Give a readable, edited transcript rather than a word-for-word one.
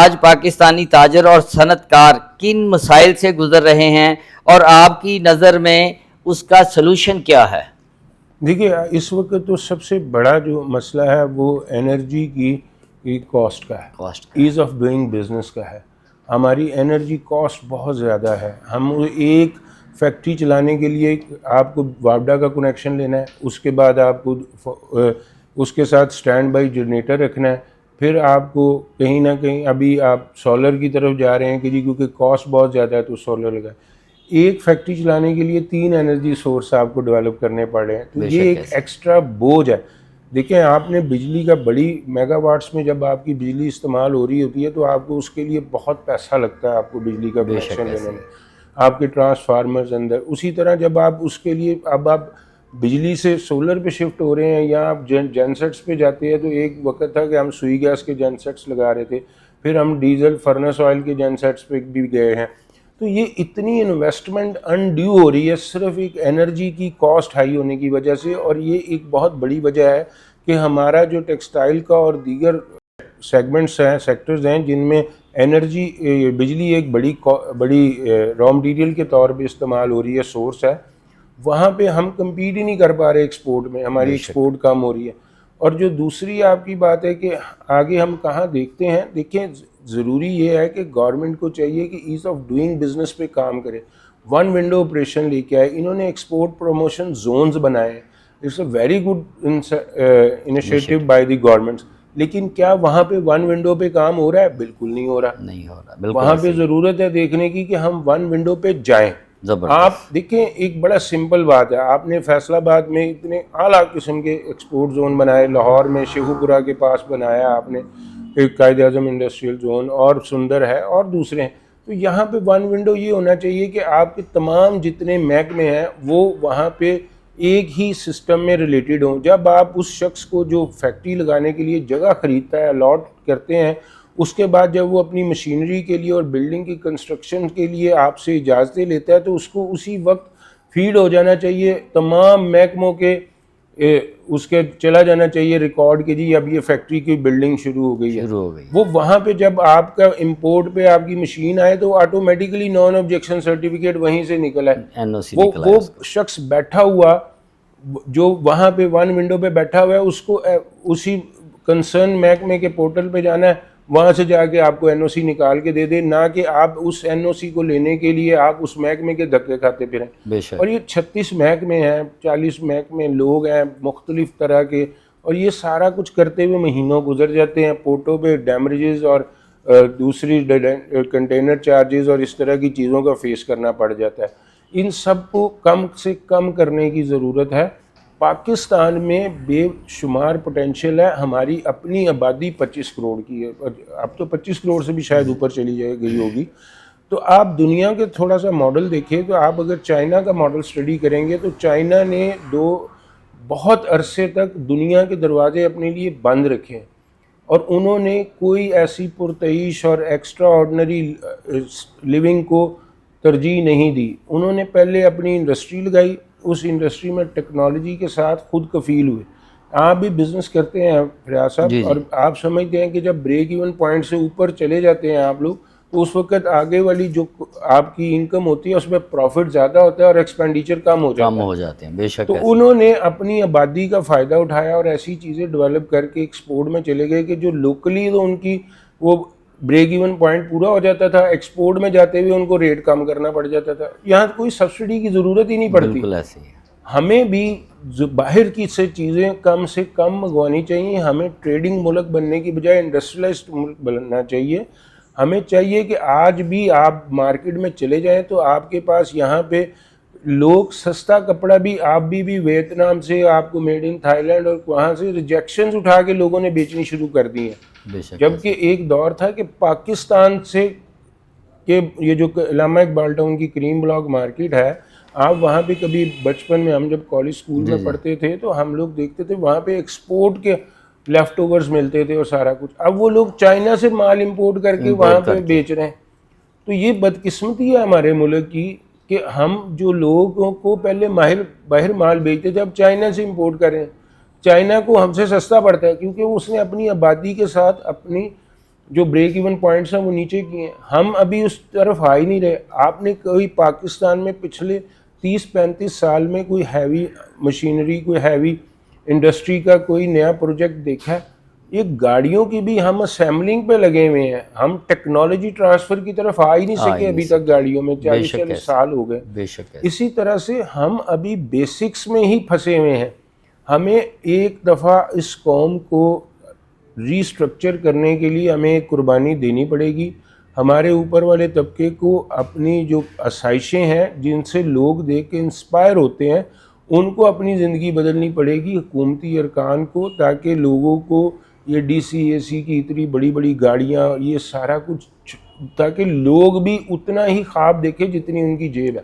آج پاکستانی تاجر اور صنعت کار کن مسائل سے گزر رہے ہیں اور آپ کی نظر میں اس کا سلوشن کیا ہے؟ دیکھیے اس وقت تو سب سے بڑا جو مسئلہ ہے وہ انرجی کی کاسٹ کا ہے، ایز آف ڈوئنگ بزنس کا ہے۔ ہماری انرجی کاسٹ بہت زیادہ ہے۔ ہم ایک فیکٹری چلانے کے لیے آپ کو وابڈا کا کنیکشن لینا ہے، اس کے بعد آپ کو اس کے ساتھ اسٹینڈ بائی جنریٹر رکھنا ہے، پھر آپ کو کہیں نہ کہیں ابھی آپ سولر کی طرف جا رہے ہیں کہ جی کیونکہ کاسٹ بہت زیادہ ہے تو سولر لگا۔ ایک فیکٹری چلانے کے لیے 3 انرجی سورس آپ کو ڈیولپ کرنے پڑ رہے ہیں، تو یہ ایک ایکسٹرا بوجھ ہے۔ دیکھیں آپ نے بجلی کا بڑی میگا واٹس میں جب آپ کی بجلی استعمال ہو رہی ہوتی ہے تو آپ کو اس کے لیے بہت پیسہ لگتا ہے، آپ کو بجلی کا کنیکشن لینے میں، آپ کے ٹرانسفارمرز اندر۔ اسی طرح جب آپ اس کے لیے اب آپ بجلی سے سولر پہ شفٹ ہو رہے ہیں یا آپ جن سیٹس پہ جاتے ہیں، تو ایک وقت تھا کہ ہم سوئی گیس کے جن سیٹس لگا رہے تھے، پھر ہم ڈیزل فرنس آئل کے جن سیٹس پہ بھی گئے ہیں۔ تو یہ اتنی انویسٹمنٹ انڈیو ہو رہی ہے صرف ایک انرجی کی کاسٹ ہائی ہونے کی وجہ سے، اور یہ ایک بہت بڑی وجہ ہے کہ ہمارا جو ٹیکسٹائل کا اور دیگر سیگمنٹس ہیں، سیکٹرز ہیں جن میں انرجی بجلی ایک بڑی را مٹیریل کے طور پہ استعمال ہو رہی ہے، سورس ہے، وہاں پہ ہم کمپیٹ ہی نہیں کر پا رہے ایکسپورٹ میں، ہماری ایکسپورٹ کم ہو رہی ہے۔ اور جو دوسری آپ کی بات ہے کہ آگے ہم کہاں دیکھتے ہیں، دیکھیں ضروری یہ ہے کہ گورنمنٹ کو چاہیے کہ ایز آف ڈوئنگ بزنس پہ کام کرے، 1 ونڈو آپریشن لے کے آئے۔ انہوں نے ایکسپورٹ پروموشن زونز بنائے ہیں، it's a very good initiative by the governments, لیکن کیا وہاں پہ 1 ونڈو پہ کام ہو رہا ہے؟ بالکل نہیں ہو رہا۔ وہاں پہ ضرورت ہے دیکھنے کی کہ ہم 1 ونڈو پہ جائیں۔ آپ دیکھیں ایک بڑا سمپل بات ہے، آپ نے فیصل آباد میں اتنے اعلیٰ قسم کے ایکسپورٹ زون بنائے، لاہور میں شیخو پورہ کے پاس بنایا آپ نے ایک قائد اعظم انڈسٹریل زون، اور سندر ہے اور دوسرے ہیں۔ تو یہاں پہ 1 ونڈو یہ ہونا چاہیے کہ آپ کے تمام جتنے محکمے ہیں وہ وہاں پہ ایک ہی سسٹم میں ریلیٹڈ ہوں۔ جب آپ اس شخص کو جو فیکٹری لگانے کے لیے جگہ خریدتا ہے، الاٹ کرتے ہیں، اس کے بعد جب وہ اپنی مشینری کے لیے اور بلڈنگ کی کنسٹرکشن کے لیے آپ سے اجازتیں لیتا ہے تو اس کو اسی وقت فیڈ ہو جانا چاہیے تمام محکموں کے، اس کے چلا جانا چاہیے ریکارڈ کہ جی اب یہ فیکٹری کی بلڈنگ شروع ہو گئی ہے۔ وہ وہاں پہ جب آپ کا امپورٹ پہ آپ کی مشین آئے تو آٹومیٹیکلی نان آبجیکشن سرٹیفکیٹ وہیں سے نکل آئے۔ وہ شخص بیٹھا ہوا جو وہاں پہ 1 ونڈو پہ بیٹھا ہوا ہے، اس کو اسی کنسرن محکمے کے پورٹل پہ جانا ہے، وہاں سے جا کے آپ کو این او سی نکال کے دے دے، نہ کہ آپ اس این او سی کو لینے کے لیے آپ اس محکمے کے دھکے کھاتے پھریں۔ اور یہ 36 محکمے ہیں، 40 محکمے لوگ ہیں مختلف طرح کے، اور یہ سارا کچھ کرتے ہوئے مہینوں گزر جاتے ہیں، پورٹوں پہ ڈیمریجز اور دوسری کنٹینر چارجز اور اس طرح کی چیزوں کا فیس کرنا پڑ جاتا ہے۔ ان سب کو کم سے کم کرنے کی ضرورت ہے۔ پاکستان میں بے شمار پوٹینشیل ہے، ہماری اپنی آبادی 25 کروڑ کی ہے، اب تو 25 کروڑ سے بھی شاید اوپر چلی گئی ہوگی۔ تو آپ دنیا کے تھوڑا سا ماڈل دیکھیں تو آپ اگر چائنا کا ماڈل اسٹڈی کریں گے تو چائنا نے بہت عرصے تک دنیا کے دروازے اپنے لیے بند رکھے ہیں، اور انہوں نے کوئی ایسی پرتعیش اور ایکسٹرا آرڈنری لیونگ کو ترجیح نہیں دی۔ انہوں نے پہلے اپنی انڈسٹری لگائی، اس انڈسٹری میں ٹیکنالوجی کے ساتھ خود کفیل ہوئے۔ آپ بھی بزنس کرتے ہیں فریاض صاحب، اور آپ سمجھتے ہیں کہ جب بریک ایون پوائنٹ سے اوپر چلے جاتے ہیں آپ لوگ تو اس وقت آگے والی جو آپ کی انکم ہوتی ہے اس میں پروفٹ زیادہ ہوتا ہے اور ایکسپینڈیچر کم ہو جاتے ہیں۔ بے شک۔ تو انہوں نے اپنی آبادی کا فائدہ اٹھایا اور ایسی چیزیں ڈیولپ کر کے ایکسپورٹ میں چلے گئے کہ جو لوکلی تو ان کی وہ بریک ایون پوائنٹ پورا ہو جاتا تھا، ایکسپورٹ میں جاتے ہوئے ان کو ریٹ کم کرنا پڑ جاتا تھا۔ یہاں کوئی سبسڈی کی ضرورت ہی نہیں پڑتی۔ ہمیں بھی باہر کی سے چیزیں کم سے کم منگوانی چاہیے، ہمیں ٹریڈنگ ملک بننے کی بجائے انڈسٹریلائزڈ ملک بننا چاہیے۔ ہمیں چاہیے کہ آج بھی آپ مارکیٹ میں چلے جائیں تو آپ کے پاس یہاں پہ لوگ سستا کپڑا بھی آپ بھی ویتنام سے آپ کو میڈ ان تھائی لینڈ اور وہاں سے ریجیکشنز اٹھا کے لوگوں نے بیچنی شروع کر دی ہیں، جبکہ ایک دور تھا کہ پاکستان سے کہ یہ جو علامہ اقبال ٹاؤن کی کریم بلاک مارکیٹ ہے، آپ وہاں پہ کبھی بچپن میں ہم جب کالج اسکول میں پڑھتے تھے تو ہم لوگ دیکھتے تھے وہاں پہ ایکسپورٹ کے لیفٹ اوورز ملتے تھے اور سارا کچھ۔ اب وہ لوگ چائنا سے مال امپورٹ کر کے وہاں پہ بیچ رہے ہیں۔ تو یہ بدقسمتی ہے ہمارے ملک کی کہ ہم جو لوگوں کو پہلے باہر مال بیچتے تھے اب چائنا سے امپورٹ کریں۔ چائنا کو ہم سے سستا پڑتا ہے کیونکہ اس نے اپنی آبادی کے ساتھ اپنی جو بریک ایون پوائنٹس ہیں وہ نیچے کیے ہیں. ہم ابھی اس طرف آ ہی نہیں رہے. آپ نے کوئی پاکستان میں پچھلے 30-35 سال میں کوئی ہیوی مشینری, کوئی ہیوی انڈسٹری کا کوئی نیا پروجیکٹ دیکھا ہے؟ یہ گاڑیوں کی بھی ہم اسمبلنگ پہ لگے ہوئے ہیں. ہم ٹیکنالوجی ٹرانسفر کی طرف آ ہی نہیں سکے ابھی تک گاڑیوں میں. 40 سال ہو گئے. بے شک ہے. اسی طرح سے ہم ابھی بیسکس میں ہی پھنسے ہوئے ہیں. ہمیں ایک دفعہ اس قوم کو ری اسٹرکچر کرنے کے لیے ہمیں ایک قربانی دینی پڑے گی. ہمارے اوپر والے طبقے کو اپنی جو آسائشیں ہیں جن سے لوگ دیکھ کے انسپائر ہوتے ہیں, ان کو اپنی زندگی بدلنی پڑے گی, حکومتی ارکان کو, تاکہ لوگوں کو یہ ڈی سی اے سی کی اتنی بڑی بڑی گاڑیاں, یہ سارا کچھ, تاکہ لوگ بھی اتنا ہی خواب دیکھیں جتنی ان کی جیب ہے.